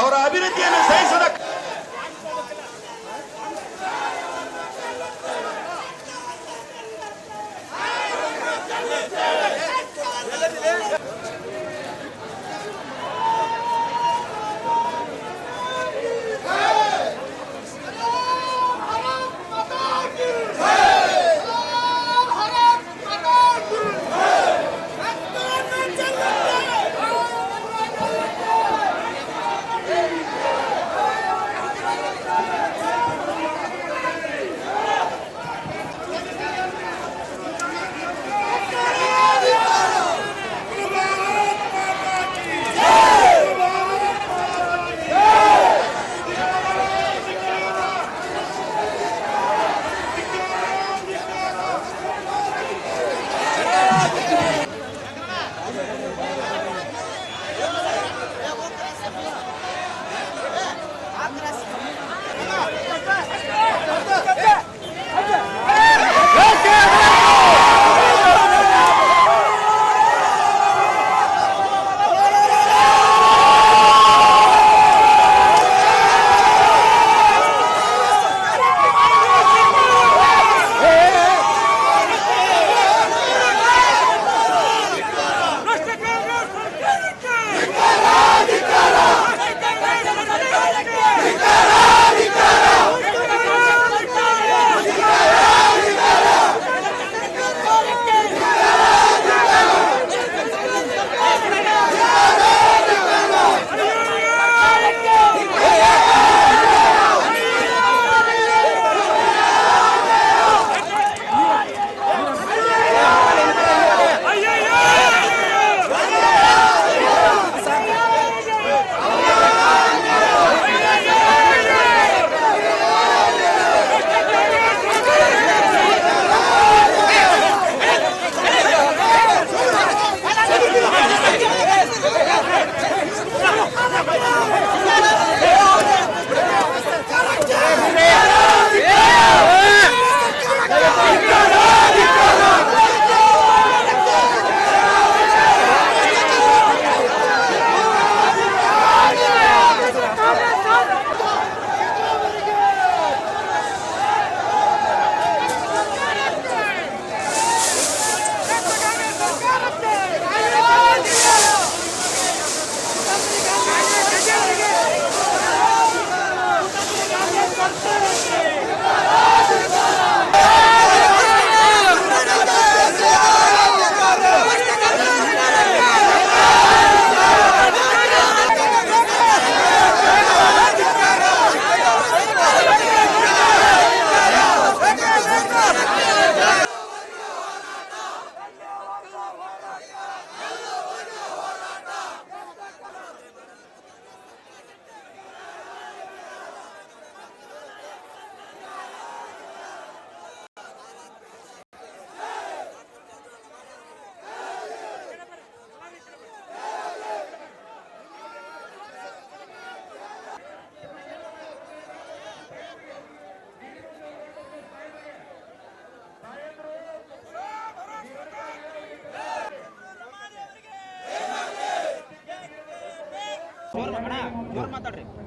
ಅವರ ಅಭಿವೃದ್ಧಿಯನ್ನು ಸಹಿಸದ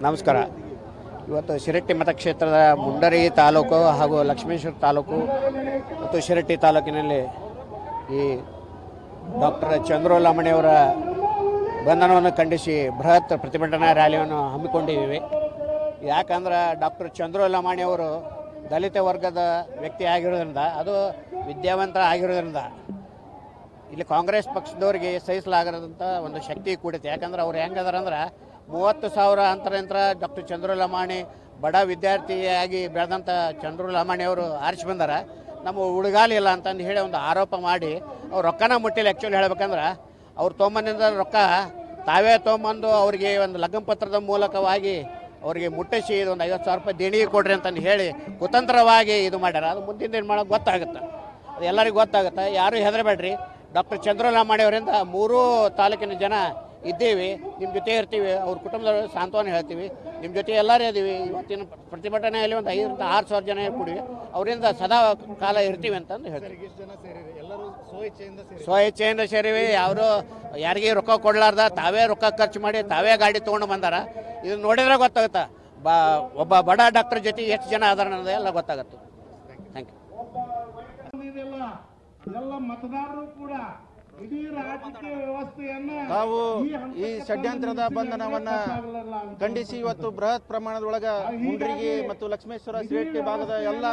ನಮಸ್ಕಾರ. ಇವತ್ತು ಶಿರಟ್ಟಿ ಮತಕ್ಷೇತ್ರದ ಮುಂಡರಿ ತಾಲೂಕು ಹಾಗೂ ಲಕ್ಷ್ಮೇಶ್ವರ ತಾಲೂಕು ಮತ್ತು ಶಿರಟ್ಟಿ ತಾಲೂಕಿನಲ್ಲಿ ಈ ಡಾಕ್ಟರ್ ಚಂದ್ರು ಲಮಾಣಿಯವರ ಬಂಧನವನ್ನು ಖಂಡಿಸಿ ಬೃಹತ್ ಪ್ರತಿಭಟನಾ ರ್ಯಾಲಿಯನ್ನು ಹಮ್ಮಿಕೊಂಡಿದ್ದೀವಿ. ಯಾಕಂದ್ರೆ ಡಾಕ್ಟರ್ ಚಂದ್ರು ಲಮಾಣಿಯವರು ದಲಿತ ವರ್ಗದ ವ್ಯಕ್ತಿ ಆಗಿರೋದ್ರಿಂದ, ಅದು ವಿದ್ಯಾವಂತರ ಆಗಿರೋದ್ರಿಂದ ಇಲ್ಲಿ ಕಾಂಗ್ರೆಸ್ ಪಕ್ಷದವ್ರಿಗೆ ಸಹಿಸಲಾಗದಂಥ ಒಂದು ಶಕ್ತಿ ಕೂಡಿದೆ. ಯಾಕಂದ್ರೆ ಅವ್ರು ಹೆಂಗದಾರಂದ್ರೆ 30,000 ಅಂತರಂತ್ರ ಡಾಕ್ಟರ್ ಚಂದ್ರು ಲಮಾಣಿ ಬಡ ವಿದ್ಯಾರ್ಥಿಯಾಗಿ ಬೆಳೆದಂಥ ಚಂದ್ರು ಲಮಾಣಿಯವರು ಆರಿಸಿ ಬಂದಾರ. ನಮ್ಮ ಹುಡುಗಾಲಿಲ್ಲ ಅಂತಂದು ಹೇಳಿ ಒಂದು ಆರೋಪ ಮಾಡಿ ಅವ್ರು ರೊಕ್ಕನ ಮುಟ್ಟಿಲ್ಲ. ಆ್ಯಕ್ಚುಲಿ ಹೇಳ್ಬೇಕಂದ್ರೆ ಅವ್ರು ತೊಗೊಂಬಂದಿಂದ ರೊಕ್ಕ ತಾವೇ ತೊಗೊಂಬಂದು ಅವರಿಗೆ ಒಂದು ಲಗ್ನ ಪತ್ರದ ಮೂಲಕವಾಗಿ ಅವರಿಗೆ ಮುಟ್ಟಿಸಿ ಇದೊಂದು 50,000 ರೂಪಾಯಿ ದೇಣಿಗೆ ಕೊಡ್ರಿ ಅಂತಂದು ಹೇಳಿ ಕುತಂತ್ರವಾಗಿ ಇದು ಮಾಡ್ಯಾರ. ಅದು ಮುಂದಿನ ಏನು ಮಾಡೋದು ಗೊತ್ತಾಗುತ್ತೆ, ಅದು ಎಲ್ಲರಿಗೂ ಗೊತ್ತಾಗುತ್ತೆ. ಯಾರೂ ಹೆದರಬೇಡ್ರಿ. ಡಾಕ್ಟರ್ ಚಂದ್ರು ಲಮಾಣಿ ಅವರಿಂದ 3 ತಾಲೂಕಿನ ಜನ ಇದ್ದೀವಿ, ನಿಮ್ಮ ಜೊತೆ ಇರ್ತೀವಿ. ಅವ್ರ ಕುಟುಂಬದವರು ಸಾಂತ್ವನ ಹೇಳ್ತೀವಿ, ನಿಮ್ಮ ಜೊತೆ ಎಲ್ಲರೂ ಇದ್ದೀವಿ. ಇವತ್ತಿನ ಪ್ರತಿಭಟನೆಯಲ್ಲಿ ಒಂದು 5,000 to 6,000 ಜನ ಕೂಡಿವಿ, ಅವರಿಂದ ಸದಾ ಕಾಲ ಇರ್ತೀವಿ ಅಂತಂದು ಹೇಳ್ತೀವಿ. ಸ್ವಇಚ್ಛೆಯಿಂದ ಸೇರಿವಿ. ಯಾರು ಯಾರಿಗೆ ರೊಕ್ಕ ಕೊಡ್ಲಾರ್ದ ತಾವೇ ರೊಕ್ಕ ಖರ್ಚು ಮಾಡಿ ತಾವೇ ಗಾಡಿ ತೊಗೊಂಡು ಬಂದಾರ. ಇದು ನೋಡಿದ್ರೆ ಗೊತ್ತಾಗುತ್ತೆ ಒಬ್ಬ ಬಡ ಡಾಕ್ಟರ್ ಜೊತೆ ಎಷ್ಟು ಜನ ಅದಾರ ಅನ್ನೋದು ಎಲ್ಲ ಗೊತ್ತಾಗುತ್ತೆ. Thank you. ಎಲ್ಲ ಮತದಾರರು ಕೂಡ ಇಡೀ ರಾಜಕೀಯ ವ್ಯವಸ್ಥೆಯನ್ನ ತಾವು ಈ ಷಡ್ಯಂತ್ರದ ಬಂಧನವನ್ನ ಖಂಡಿಸಿ ಇವತ್ತು ಬೃಹತ್ ಪ್ರಮಾಣದೊಳಗ ಮುಂಡ್ರಿಗಿ ಮತ್ತು ಲಕ್ಷ್ಮೇಶ್ವರ ಶಿರಟ್ಟಿ ಭಾಗದ ಎಲ್ಲ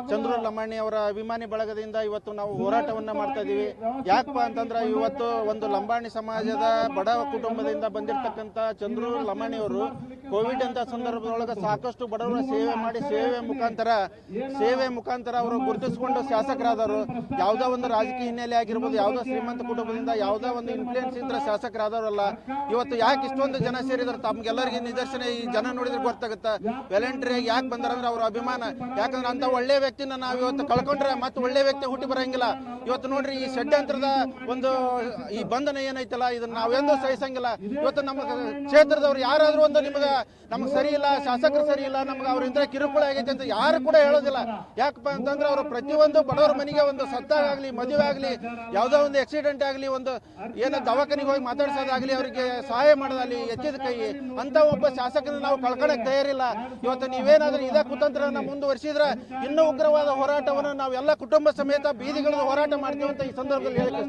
ಚಂದ್ರು ಲಮಾಣಿ ಅವರ ಅಭಿಮಾನಿ ಬಳಗದಿಂದ ಇವತ್ತು ನಾವು ಹೋರಾಟವನ್ನ ಮಾಡ್ತಾ ಇದೀವಿ. ಯಾಕಪ್ಪ ಅಂತಂದ್ರೆ ಇವತ್ತು ಒಂದು ಲಂಬಾಣಿ ಸಮಾಜದ ಬಡ ಕುಟುಂಬದಿಂದ ಬಂದಿರತಕ್ಕಂತ ಚಂದ್ರು ಲಮಾಣಿ ಅವರು ಕೋವಿಡ್ ಅಂತ ಸಂದರ್ಭದೊಳಗ ಸಾಕಷ್ಟು ಬಡವರ ಸೇವೆ ಮುಖಾಂತರ ಅವರು ಗುರುತಿಸಿಕೊಂಡು ಶಾಸಕರಾದವರು. ಯಾವುದೋ ಒಂದು ರಾಜಕೀಯ ಹಿನ್ನೆಲೆ ಆಗಿರ್ಬೋದು, ಯಾವುದೋ ಶ್ರೀಮಂತ ಕುಟುಂಬದಿಂದ ಯಾವುದೋ ಒಂದು ಇನ್ಫ್ಲೂಯೆನ್ಸ್ ಇದ್ರೆ ಶಾಸಕರಾದವರಲ್ಲ. ಇವತ್ತು ಯಾಕೆ ಇಷ್ಟೊಂದು ಜನ ಸೇರಿದ್ರು ತಮ್ಗೆಲ್ಲರಿಗೆ ನಿದರ್ಶನ ಈ ಜನ ನೋಡಿದ್ರೆ ಗೊತ್ತಾಗುತ್ತೆ. ವ್ಯಾಲೆಂಟ್ರಿಯಾಗಿ ಯಾಕೆ ಬಂದಾರಂದ್ರೆ ಅವ್ರ ಅಭಿಮಾನ. ಯಾಕಂದ್ರೆ ಅಂತ ಒಳ್ಳೆ ವ್ಯಕ್ತಿನ ನಾವು ಇವತ್ತು ಕಳ್ಕೊಂಡ್ರೆ ಮತ್ತೆ ಒಳ್ಳೆ ವ್ಯಕ್ತಿ ಹುಟ್ಟಿ ಬರಂಗಿಲ್ಲ. ಇವತ್ತು ನೋಡ್ರಿ ಈ ಷಡ್ಯಂತ್ರದ ಒಂದು ಈ ಬಂಧನ ಏನೈತಲ್ಲ ಇದನ್ನ ನಾವೆಂದೂ ಸಹಿಸಂಗಿಲ್ಲ. ಇವತ್ತು ನಮ್ಮ ಕ್ಷೇತ್ರದವ್ರು ಯಾರಾದ್ರೂ ಒಂದು ನಮ್ಗೆ ಸರಿ ಇಲ್ಲ, ಶಾಸಕರು ಸರಿ ಇಲ್ಲ, ನಮ್ಗೆ ಅವ್ರಿಂದ ಕಿರುಕುಳ ಆಗೈತೆ ಅಂತ ಯಾರು ಕೂಡ ಹೇಳೋದಿಲ್ಲ. ಯಾಕಪ್ಪ ಅಂತಂದ್ರೆ ಅವರು ಪ್ರತಿಯೊಂದು ಬಡವರ ಮನೆಗೆ ಒಂದು ಸತ್ತಾಗಲಿ, ಮದುವೆ ಆಗಲಿ, ಯಾವುದೋ ಒಂದು ಆಕ್ಸಿಡೆಂಟ್ ಆಗಲಿ, ಒಂದು ಏನೋ ದವಾಖಾನಿಗೆ ಹೋಗಿ ಮಾತಾಡ್ಸೋದಾಗ್ಲಿ, ಅವರಿಗೆ ಸಹಾಯ ಮಾಡೋದಾಗಲಿ ಎತ್ತಿದ ಕೈ ಅಂತ ಒಬ್ಬ ಶಾಸಕರನ್ನ ನಾವು ಕಳ್ಕೊಳಕ್ ತಯಾರಿಲ್ಲ. ಇವತ್ತು ನೀವೇನಾದ್ರೂ ಇದೇ ಕುತಂತ್ರನ ಮುಂದುವರಿಸಿದ್ರೆ ಇನ್ನೂ ಉಗ್ರವಾದ ಹೋರಾಟವನ್ನು ನಾವೆಲ್ಲ ಕುಟುಂಬ ಸಮೇತ ಬೀದಿಗಳಲ್ಲಿ ಹೋರಾಟ ಮಾಡ್ತೀವಿ ಅಂತ ಈ ಸಂದರ್ಭದಲ್ಲಿ ಹೇಳಿಕೆ.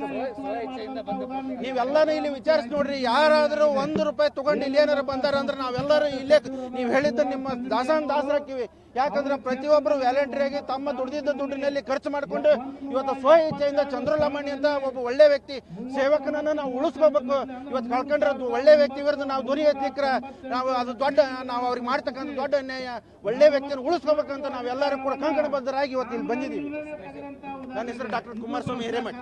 ನೀವೆಲ್ಲಾನು ಇಲ್ಲಿ ವಿಚಾರಿಸಿ ನೋಡ್ರಿ, ಯಾರಾದ್ರೂ ₹1 ತಗೊಂಡು ಇಲ್ಲಿ ಏನಾರು ಬಂದಾರ ಅಂದ್ರೆ ನಾವೆಲ್ಲರೂ ಇಲ್ಲೇ ನೀವು ಹೇಳಿದ್ದು ನಿಮ್ಮ ದಾಸರಾಕಿವಿ. ಯಾಕಂದ್ರೆ ಪ್ರತಿಯೊಬ್ಬರು ವ್ಯಾಲೆಂಟ್ರಿಯಾಗಿ ತಮ್ಮ ದುಡಿದಿದ್ದ ದುಡ್ಡಿನಲ್ಲಿ ಖರ್ಚು ಮಾಡಿಕೊಂಡು ಇವತ್ತು ಸ್ವ ಇಚ್ಛೆಯಿಂದ ಚಂದ್ರು ಲಮಾಣಿ ಅಂತ ಒಬ್ಬ ಒಳ್ಳೆ ವ್ಯಕ್ತಿ ಸೇವಕನನ್ನು ನಾವು ಉಳಿಸ್ಕೋಬೇಕು. ಇವತ್ತು ಕಳ್ಕೊಂಡ್ರೆ ಅದು ಒಳ್ಳೆ ವ್ಯಕ್ತಿ ವಿರುದ್ಧ ನಾವು ಧ್ವನಿ ಎತ್ತಲಿಕ್ಕೆ ನಾವು ಅವ್ರಿಗೆ ಮಾಡ್ತಕ್ಕಂಥ ದೊಡ್ಡ ಅನ್ಯಾಯ. ಒಳ್ಳೆ ವ್ಯಕ್ತಿಯನ್ನು ಉಳಿಸ್ಕೋಬೇಕಂತ ನಾವೆಲ್ಲರೂ ಕೂಡ ಕಂಕಣಬದ್ಧರಾಗಿ ಇವತ್ತು ಇಲ್ಲಿ ಬಂದಿದ್ದೀವಿ. ನನ್ನ ಹೆಸರು ಡಾಕ್ಟರ್ ಕುಮಾರಸ್ವಾಮಿ ಹಿರೇಮಠ.